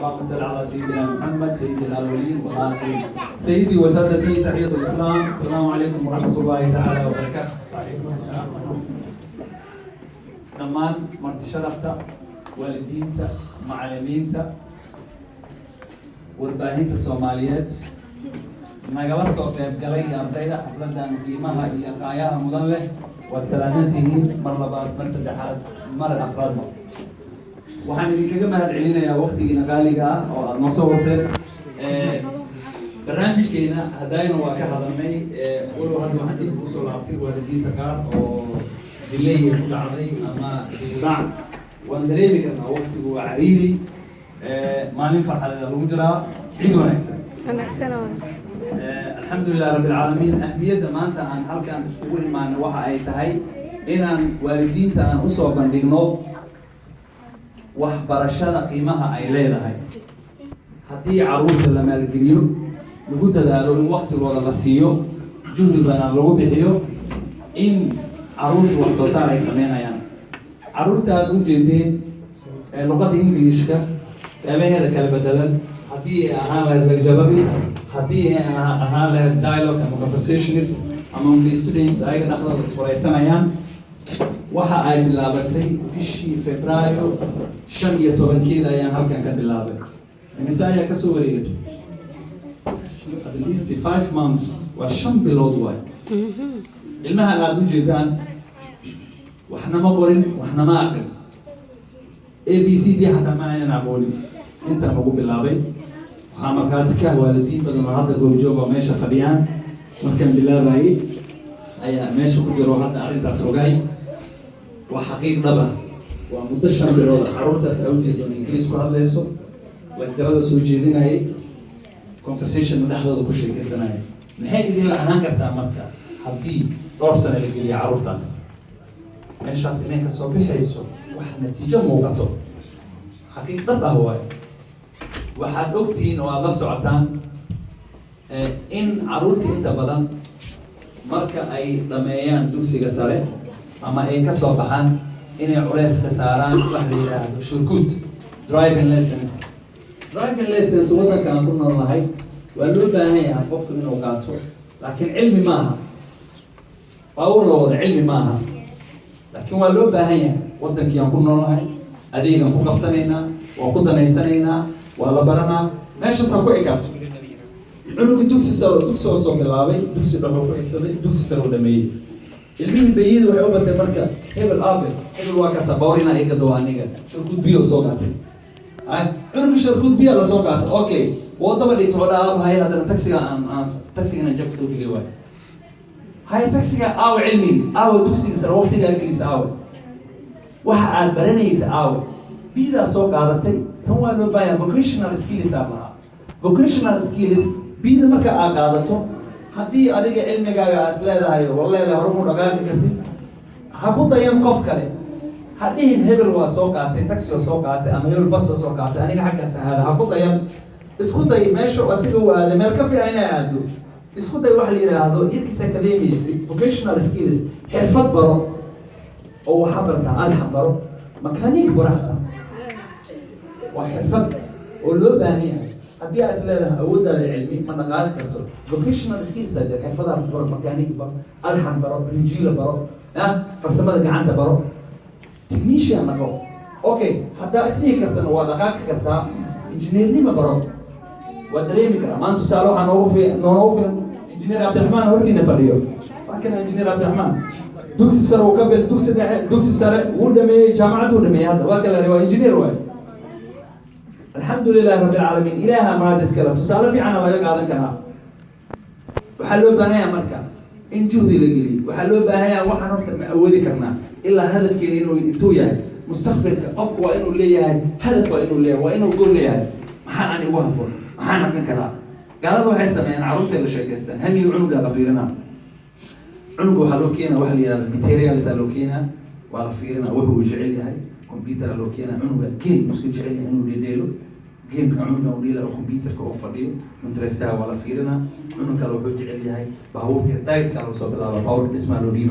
اللهم صل على سيدنا محمد سيد الأولين والآخرين. سيدي وسادتي تحية الإسلام، السلام عليكم ورحمة الله تعالى وبركاته. dhammaan marti sharafta, waalidiinta, macallimiinta, warbaahinta Soomaaliyeed nagala soo qaybgalay ardayda xafladan qiimaha iyo qaayaha mudan leh waad salaamantihiin mar labaad, mar saddexaad, mar afraadba. waxaan idinkaga mahad celinayaa waqtigiina qaaliga ah oo aad noo soo warteen. barnaamijkeena haddayna waa ka hadalnay walow hadda waxaan dib ugu soo laabtay waalidiinta qaar oo delay ku dhacday ama dibudhac. waan dareemi karnaa waqtigu waa cariiri, maalin farxadeed lagu jiraa, ciid wanaagsan. alxamdulilah rabbilcaalamiin. ahmiyadda maanta aan halkaan iskugu imaano waxa ay tahay inaan waalidiinta aan usoo bandhigno waxbarashada qiimaha ay leedahay. haddii carruurta la maalgeliyo, lagu dadaalo in waqtigooda la siiyo, juhdi badan lagu bixiyo, in carruurta wax soo saar ay sameynayaan. carruurta aad u jeedeen luqadda Ingiriishka qeybaheeda kala bedelan, haddii ay ahaan lahayd lagjababi, haddii ay ahaan lahayd dialogue ama conversationist among the students ayaga dhexdooda iswaraysanayaan. waxa ay bilaabatay bishii Febraayo 15 ayaan halkan ka bilaabay. imise ayaa ka soo wareegatay? at least 5 months, waa 5 bilood waay. ilmaha aad u jeedaan waxna ma qorin, waxna ma aqrin, ABCD xataa ma aynan aqoonin. intaan ugu bilaabay waxaa markaati ka waalidiin badan oo hadda goobjoog oo meesha fadhiyaan. markaan bilaabayay ayaa meesha ku jiro hadda arrintaas ogaay. waa xaqiiq dhab ah. waa muddo 5 bilood carruurtaas aa ujeedo in Ingiriis ku hadlayso, lagjarada soo jeedinayay, conversation dhexdooda ku sheekaysanayay. maxay idinla ahaan kartaa marka haddii dhowr sano la geliyo carruurtaas meeshaas inay kasoo bixayso wax natiijo muuqato? xaqiiq dhab ah waayo. waxaad ogtihiin oo aad la socotaan in carruurta inta badan marka ay dhameeyaan dugsiga sare ama ay ka soo baxaan inay culays ka saaraan wax la yidhaahdo shurkuud, driving lessons. driving lessons waddanka aan ku noolnahay waa loo baahan yahay qofku inuu qaato, laakiin cilmi maaha. baabuur la wada cilmi maaha, laakiin waa loo baahan yahay. waddankii aan ku noolnahay, adeegaan ku qabsanaynaa, waan ku danaysanaynaa, waa la baranaa, meeshaas ha ku ekaato. cunuga dugsi oo soo bilaabay, dugsi dhaxoo ku xigsaday, dugsi sare u dhameeyey. ilmihii beeyada waxay u batay marka hebel aabe hebel waa kaasa bawr inaa iga dawa aniga sharkuud biyo soo qaatay. cunuga sharkuud biya la soo qaatay, okay wadaba dhigto oo dhaabahay haddana taxiga jab soo geli waayo. hay taxiga aawe cilmigi, aawe dugsiga sare waqtigaa gelisa, aawe waxa aad baranaysa, aawe biyadaa soo qaadatay. tan waa loo baahan vocational skills aa lahaa. vocational skills biyada marka aad qaadato, haddii adiga cilmigaaga aas leedahay waleedahay horumu dhaqaaqi kartid, ha ku dayan qof kale. haddihin hebel waa soo qaatay taxi oo soo qaatay ama hebel bas oo soo qaatay aniga xaggaas ahaada, ha ku dayan. isku day meesha asiga u aaday meel ka fiican inay aado. isku day wax la yidhaahdo irkis academy vocational skills, xirfad baro oo waxa barta alxan baro, makaaniig barata. waa xirfad oo loo baahan yahay. haddii aad is leedahay awooddaada cilmi ma dhaqaali karto, vocational skills aa jira. xirfadaas baro, makaaniig baro, alxan baro, rinjiila baro, farsamada gacanta baro, technician naqo. okay haddaa isdhihi kartana waa dhaqaaqi kartaa, injineernima baro. waa dareemi karaa. maanta tusaale waxaa noogu filan injineer cabdiraxmaan hortiina fadhiyo. waa kana injineer cabdiraxmaan dugsi sare uu ka bil, dugsi dhexe, dugsi sare wuu dhameeyey, jaamacad uu dhameeyey. hadda waa kala waa injineer waay. alxamdulilah rabbilcaalamiin. ilaaha mahadis kale tusaale fiicana laga qaadan karaa. waxaa loo baahan yahay marka in juhdi la geliyo. waxaa loo baahan yahay waxaan horta ma awoodi karnaa ilaa hadafkeena intuu yahay mustaqbalka. qofku waa inuu leeyahay hadaf, waa inuu leeyahay, waa inuu gool leeyahay. maxaa aan igu habboon, maxaan aqan karaa? gaalada waxay sameeyaan carruurtay la sheekaystaan, hamiga cunugaa la fiirinaa. cunuga waxaa loo keenaa waxa la yidhahda materialsaa loo keenaa, waa la fiirinaa wuxuu uu jecel yahay. computer loo keenaa, cunuga game iska jecel yahay inuu dheedheelo. gameka cunuga uu dhiila oo computerka uu fadhiyo, interestaha waa la fiirinaa. cunug kale wuxuu jecel yahay baabuurta daiska loo soo bilaaba, baabuur dhismaa loo dhiiba.